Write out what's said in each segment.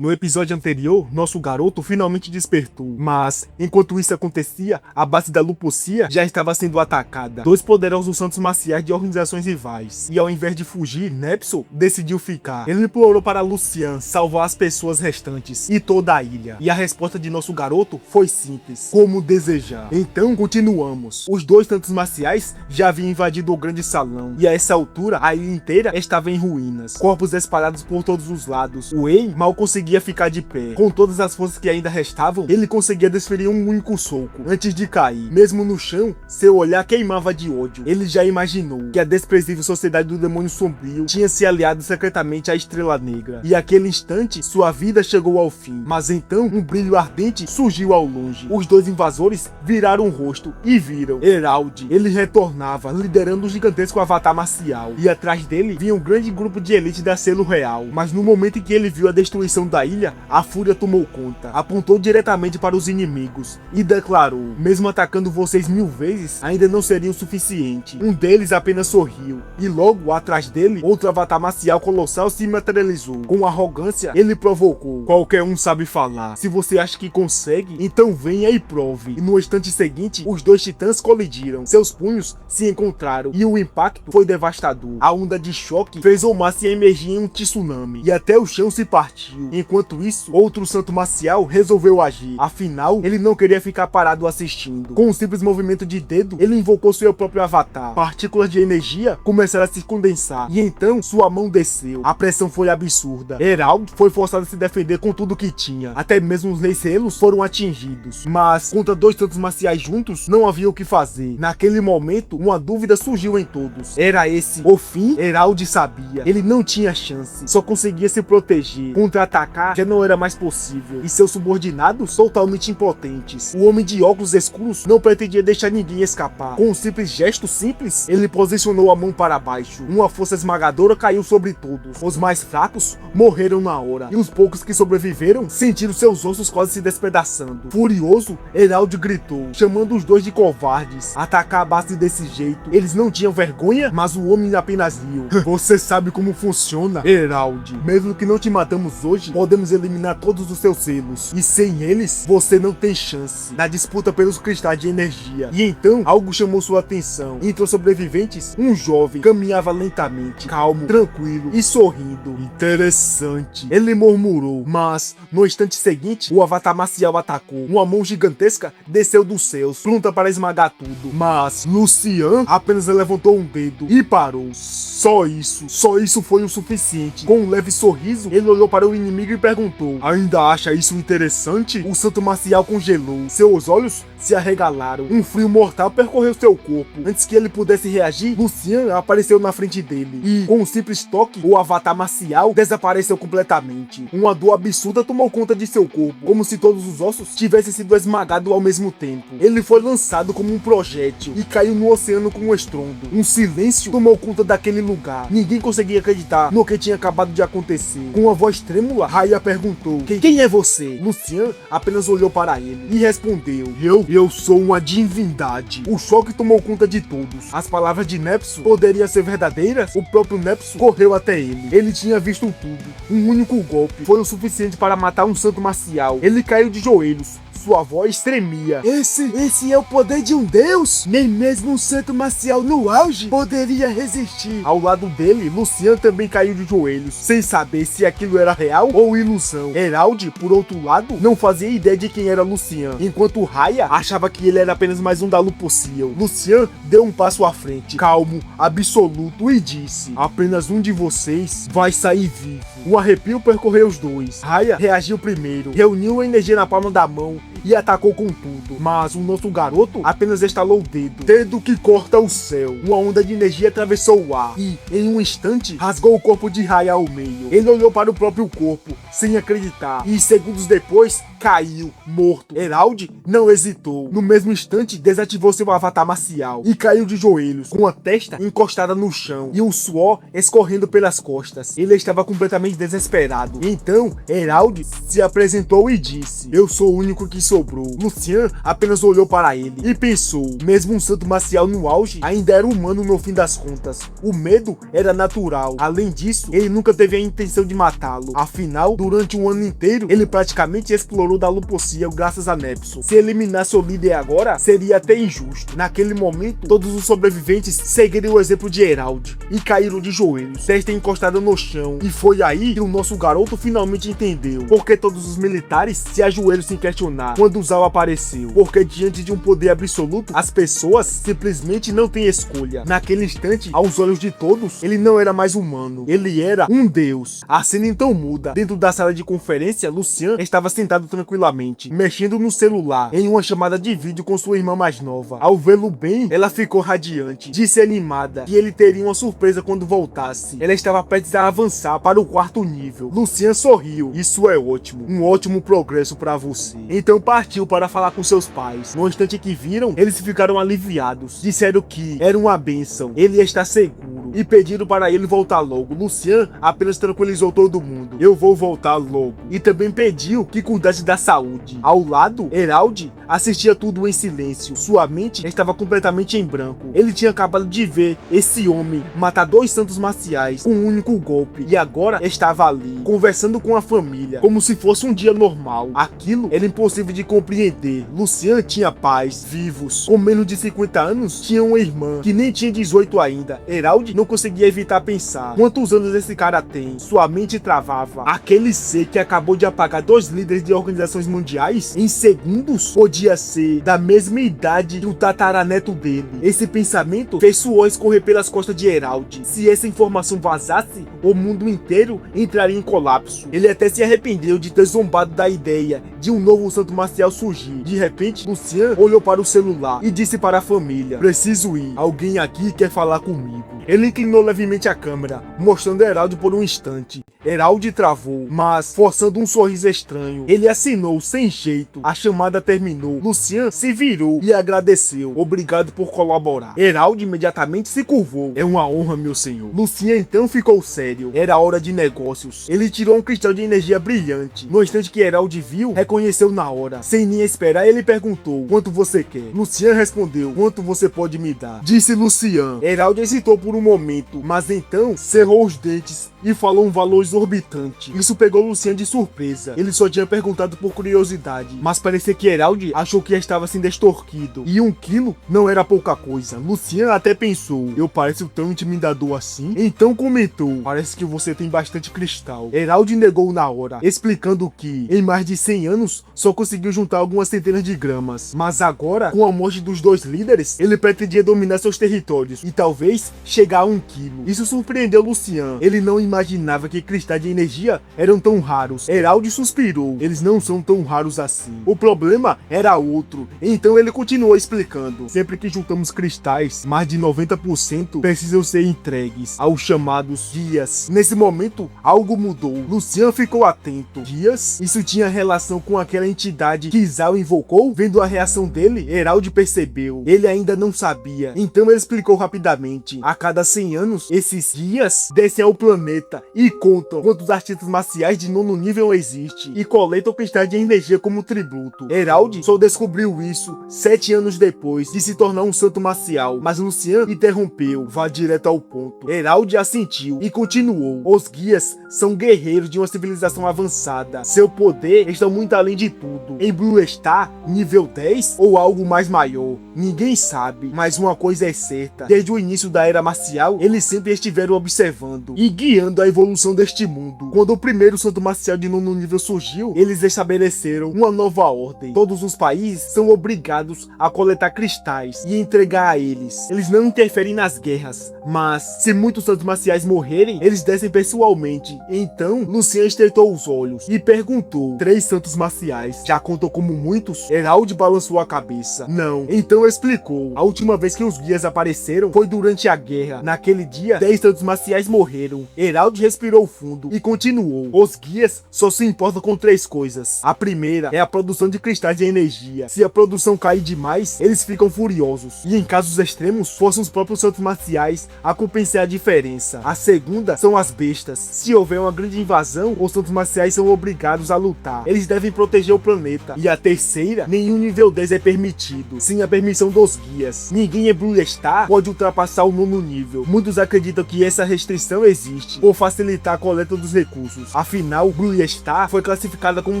No episódio anterior, nosso garoto finalmente despertou, mas, enquanto isso acontecia, a base da Lupocia já estava sendo atacada. Dois poderosos santos marciais de organizações rivais, e ao invés de fugir, Nepso decidiu ficar. Ele implorou para Lucian salvar as pessoas restantes e toda a ilha, e a resposta de nosso garoto foi simples: como desejar. Então, continuamos. Os dois santos marciais já haviam invadido o grande salão, e a essa altura, a ilha inteira estava em ruínas, corpos espalhados por todos os lados. O Ei mal conseguia ficar de pé. Com todas as forças que ainda restavam, ele conseguia desferir um único soco antes de cair. Mesmo no chão, seu olhar queimava de ódio. Ele já imaginou que a desprezível sociedade do demônio sombrio tinha se aliado secretamente à Estrela Negra, e àquele instante sua vida chegou ao fim. Mas então um brilho ardente surgiu ao longe. Os dois invasores viraram o rosto e viram Herald. Ele retornava liderando um gigantesco avatar marcial, e atrás dele vinha um grande grupo de elite da Selo Real. Mas no momento em que ele viu a destruição da ilha, a fúria tomou conta, apontou diretamente para os inimigos e declarou: mesmo atacando vocês 1000 vezes, ainda não seria o suficiente. Um deles apenas sorriu, e logo atrás dele, outro avatar marcial colossal se materializou. Com arrogância, ele provocou: qualquer um sabe falar. Se você acha que consegue, então venha e prove. E no instante seguinte, os dois titãs colidiram. Seus punhos se encontraram, e o impacto foi devastador. A onda de choque fez o mar se emergir em um tsunami, e até o chão se partiu. Enquanto isso, outro santo marcial resolveu agir. Afinal, ele não queria ficar parado assistindo. Com um simples movimento de dedo, ele invocou seu próprio avatar. Partículas de energia começaram a se condensar, e então sua mão desceu. A pressão foi absurda. Herald foi forçado a se defender com tudo que tinha. Até mesmo os Leicelos foram atingidos. Mas, contra dois santos marciais juntos, não havia o que fazer. Naquele momento, uma dúvida surgiu em todos. Era esse o fim? Herald sabia. Ele não tinha chance. Só conseguia se proteger. Contra-atacar já não era mais possível, e seus subordinados totalmente impotentes. O homem de óculos escuros não pretendia deixar ninguém escapar. Com um simples gesto simples, ele posicionou a mão para baixo. Uma força esmagadora caiu sobre todos. Os mais fracos morreram na hora, e os poucos que sobreviveram sentiram seus ossos quase se despedaçando. Furioso, Herald gritou, chamando os dois de covardes. Atacar a base desse jeito, eles não tinham vergonha? Mas o homem apenas riu. Você sabe como funciona, Herald. Mesmo que não te matamos hoje, podemos eliminar todos os seus selos, e sem eles, você não tem chance na disputa pelos cristais de energia. E então, algo chamou sua atenção. Entre os sobreviventes, um jovem caminhava lentamente, calmo, tranquilo e sorrindo. Interessante, ele murmurou. Mas, no instante seguinte, o avatar marcial atacou. Uma mão gigantesca desceu dos céus, pronta para esmagar tudo. Mas, Lucian apenas levantou um dedo e parou. Só isso foi o suficiente. Com um leve sorriso, ele olhou para o inimigo e perguntou: ainda acha isso interessante? O santo marcial congelou. Seus olhos se arregalaram. Um frio mortal percorreu seu corpo. Antes que ele pudesse reagir, Lucian apareceu na frente dele. E, com um simples toque, o avatar marcial desapareceu completamente. Uma dor absurda tomou conta de seu corpo, como se todos os ossos tivessem sido esmagados ao mesmo tempo. Ele foi lançado como um projétil e caiu no oceano com um estrondo. Um silêncio tomou conta daquele lugar. Ninguém conseguia acreditar no que tinha acabado de acontecer. Com uma voz trêmula, Raya perguntou: quem é você? Lucian apenas olhou para ele e respondeu: Eu sou uma divindade. O choque tomou conta de todos. As palavras de Nepso poderiam ser verdadeiras? O próprio Nepso correu até ele. Ele tinha visto tudo. Um único golpe foi o suficiente para matar um santo marcial. Ele caiu de joelhos. Sua voz tremia. Esse é o poder de um deus? Nem mesmo um santo marcial no auge poderia resistir. Ao lado dele, Lucian também caiu de joelhos, sem saber se aquilo era real ou ilusão. Herald, por outro lado, não fazia ideia de quem era Lucian, enquanto Raya achava que ele era apenas mais um da Lupocia. Lucian deu um passo à frente, calmo, absoluto, e disse: apenas um de vocês vai sair vivo. Um arrepio percorreu os dois. Raya reagiu primeiro, reuniu a energia na palma da mão e atacou com tudo. Mas o nosso garoto apenas estalou o dedo que corta o céu. Uma onda de energia atravessou o ar e, em um instante, rasgou o corpo de Raya ao meio. Ele olhou para o próprio corpo, sem acreditar, e segundos depois, caiu, morto. Herald não hesitou. No mesmo instante, desativou seu avatar marcial e caiu de joelhos, com a testa encostada no chão e um suor escorrendo pelas costas. Ele estava completamente desesperado. Então, Herald se apresentou e disse: eu sou o único que sobrou. Lucian apenas olhou para ele e pensou: mesmo um santo marcial no auge, ainda era humano no fim das contas. O medo era natural. Além disso, ele nunca teve a intenção de matá-lo. Afinal, Durante um ano inteiro, ele praticamente explorou da Lupocia graças a Nepson. Se eliminasse o líder agora, seria até injusto. Naquele momento, todos os sobreviventes seguiram o exemplo de Herald e caíram de joelhos, testa encostada no chão. E foi aí que o nosso garoto finalmente entendeu porque todos os militares se ajoelham sem questionar quando Zal apareceu. Porque diante de um poder absoluto, as pessoas simplesmente não têm escolha. Naquele instante, aos olhos de todos, ele não era mais humano, ele era um deus. A cena então muda. Dentro da sala de conferência, Lucian estava sentado tranquilamente, mexendo no celular, em uma chamada de vídeo com sua irmã mais nova. Ao vê-lo bem, ela ficou radiante, disse animada que ele teria uma surpresa quando voltasse. Ela estava prestes a avançar para o quarto nível. Lucian sorriu. Isso é ótimo, um ótimo progresso para você. Então partiu para falar com seus pais. No instante que viram, eles ficaram aliviados. Disseram que era uma bênção, ele está seguro, e pediram para ele voltar logo. Lucian apenas tranquilizou todo mundo. Eu vou voltar logo. E também pediu que cuidasse da saúde. Ao lado, Herald assistia tudo em silêncio. Sua mente estava completamente em branco. Ele tinha acabado de ver esse homem matar 2 santos marciais com um único golpe. E agora estava ali, conversando com a família, como se fosse um dia normal. Aquilo era impossível de compreender. Lucian tinha pais vivos. Com menos de 50 anos, tinha uma irmã que nem tinha 18 ainda. Herald não conseguia evitar pensar: quantos anos esse cara tem? Sua mente travava. Aquele ser que acabou de apagar 2 líderes de organizações mundiais em segundos podia ser da mesma idade que o tataraneto dele. Esse pensamento fez suor escorrer pelas costas de Herald. Se essa informação vazasse, o mundo inteiro entraria em colapso. Ele até se arrependeu de ter zombado da ideia de um novo santo marcial surgir. De repente, Lucian olhou para o celular e disse para a família: preciso ir, alguém aqui quer falar comigo. Ele inclinou levemente a câmera, mostrando Herald por um instante. Herald travou, mas forçando um sorriso estranho. Ele assinou sem jeito. A chamada terminou. Lucian se virou e agradeceu. Obrigado por colaborar. Herald imediatamente se curvou. É uma honra, meu senhor. Lucian então ficou sério. Era hora de negócios. Ele tirou um cristal de energia brilhante. No instante que Herald viu, reconheceu na hora. Sem nem esperar, ele perguntou: quanto você quer? Lucian respondeu: quanto você pode me dar? Disse Lucian. Herald hesitou por um momento, mas então cerrou os dentes e falou um valor exorbitante. Isso pegou Lucian de surpresa. Ele só tinha perguntado por curiosidade, mas parecia que Herald achou que estava sendo extorquido. E 1 quilo não era pouca coisa. Lucian até pensou: eu pareço tão intimidador assim? Então comentou: parece que você tem bastante cristal. Herald negou na hora, explicando que em mais de 100 anos só conseguiu juntar algumas centenas de gramas. Mas agora, com a morte dos 2 líderes, ele pretendia dominar seus territórios e talvez chegar a 1 quilo. Isso surpreendeu Lucian. Ele não imaginava que cristais de energia eram tão raros. Herald suspirou: eles não são tão raros assim. O problema era outro. Então ele continuou explicando: sempre que juntamos cristais, mais de 90% precisam ser entregues aos chamados guias. Nesse momento, algo mudou. Lucian ficou atento. Guias? Isso tinha relação com aquela entidade que Zal invocou? Vendo a reação dele, Herald percebeu. Ele ainda não sabia. Então ele explicou rapidamente: a cada 100 anos, esses guias descem ao planeta e contam quantos artistas marciais de 9º nível existem e coletam cristais de energia como tributo. Herald só descobriu isso 7 anos depois de se tornar um santo marcial, mas Lucian interrompeu: vá direto ao ponto. Herald assentiu e continuou: os guias são guerreiros de uma civilização avançada. Seu poder está muito além de tudo. Em Blue Star, nível 10 ou algo mais maior, ninguém sabe, mas uma coisa é certa: desde o início da era marcial, eles sempre estiveram observando e guiando a evolução deste mundo. Quando o primeiro santo marcial de 9º nível surgiu, eles estabeleceram uma nova ordem. Todos os países são obrigados a coletar cristais e entregar a eles. Eles não interferem nas guerras, mas se muitos santos marciais morrerem, eles descem pessoalmente. Então, Lucian estreitou os olhos e perguntou: 3 santos marciais já contam como muitos? Herald balançou a cabeça: não. Então explicou: a última vez que os guias apareceram foi durante a guerra. Naquele dia, 10 santos marciais morreram. Herald respirou fundo e continuou: os guias só se importam com 3 coisas. A primeira é a produção de cristais de energia. Se a produção cair demais, eles ficam furiosos. E em casos extremos, forçam os próprios santos marciais a compensar a diferença. A segunda são as bestas. Se houver uma grande invasão, os santos marciais são obrigados a lutar. Eles devem proteger o planeta. E a terceira, nenhum nível 10 é permitido sem a permissão dos guias. Ninguém em Blue Star pode ultrapassar o 9º nível. nível. Muitos acreditam que essa restrição existe por facilitar a coleta dos recursos. Afinal, Blue Star foi classificada como um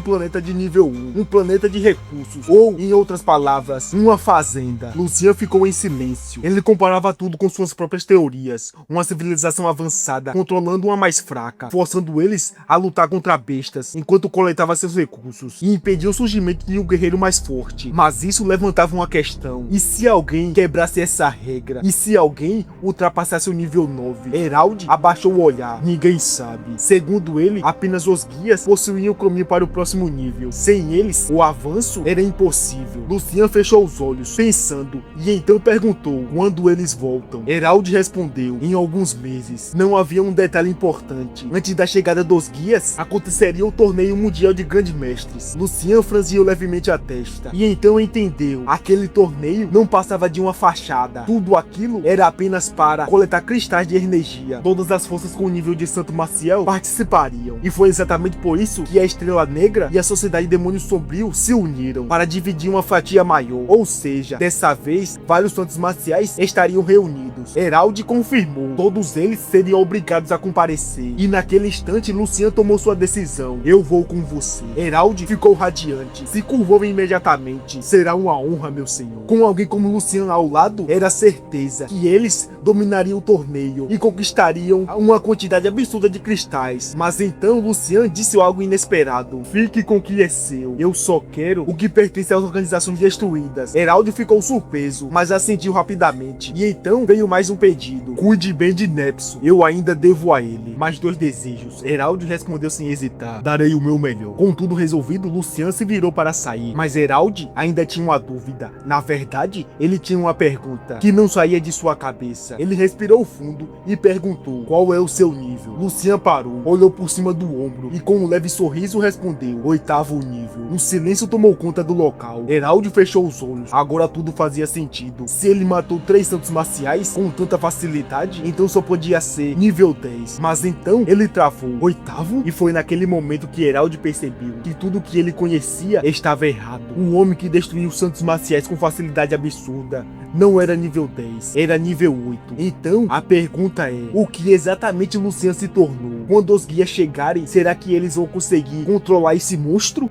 planeta de nível 1, um planeta de recursos, ou, em outras palavras, uma fazenda. Lucian ficou em silêncio. Ele comparava tudo com suas próprias teorias. Uma civilização avançada controlando uma mais fraca, forçando eles a lutar contra bestas, enquanto coletava seus recursos, e impedia o surgimento de um guerreiro mais forte. Mas isso levantava uma questão: e se alguém quebrasse essa regra? E se alguém ultrapassasse o nível 9? Herald abaixou o olhar. Ninguém sabe. Segundo ele, apenas os guias possuíam o caminho para o próximo nível. Sem eles, o avanço era impossível. Lucian fechou os olhos, pensando, e então perguntou: quando eles voltam? Herald respondeu: em alguns meses. Não havia um detalhe importante. Antes da chegada dos guias, aconteceria o torneio mundial de grandes mestres. Lucian franziu levemente a testa, e então entendeu. Aquele torneio não passava de uma fachada. Tudo aquilo era apenas para coletar cristais de energia. Todas as forças com o nível de Santo Maciel participariam. E foi exatamente por isso que a Estrela Negra e a Sociedade Demônio Sombrio se uniram para dividir uma fatia maior. Ou seja, dessa vez, vários Santos Marciais estariam reunidos. Herald confirmou. Todos eles seriam obrigados a comparecer. E naquele instante, Lucian tomou sua decisão. Eu vou com você. Herald ficou radiante. Se curvou imediatamente. Será uma honra, meu senhor. Com alguém como Lucian ao lado, era certeza que eles dominariam o torneio e conquistariam uma quantidade absurda de cristais. Mas então Lucian disse algo inesperado: fique com o que é seu. Eu só quero o que pertence às organizações destruídas. Herald ficou surpreso, mas assentiu rapidamente. E então veio mais um pedido: cuide bem de Nepso. Eu ainda devo a ele mais 2 desejos. Herald respondeu sem hesitar: darei o meu melhor. Com tudo resolvido, Lucian se virou para sair. Mas Herald ainda tinha uma dúvida. Na verdade, ele tinha uma pergunta que não saía de sua cabeça. Ele respirou fundo e perguntou: qual é o seu nível? Lucian parou, olhou por cima do ombro e com um leve sorriso respondeu: 8º nível. Um silêncio tomou conta do local. Herald fechou os olhos. Agora tudo fazia sentido. Se ele matou 3 santos marciais com tanta facilidade, então só podia ser nível 10. Mas então ele travou: 8º? E foi naquele momento que Herald percebeu que tudo que ele conhecia estava errado. O homem que destruiu os santos marciais com facilidade absurda não era nível 10, era nível 8. Então a pergunta é: o que exatamente Lucian se tornou? Quando os guias chegarem, será que eles vão conseguir controlar esse monstro?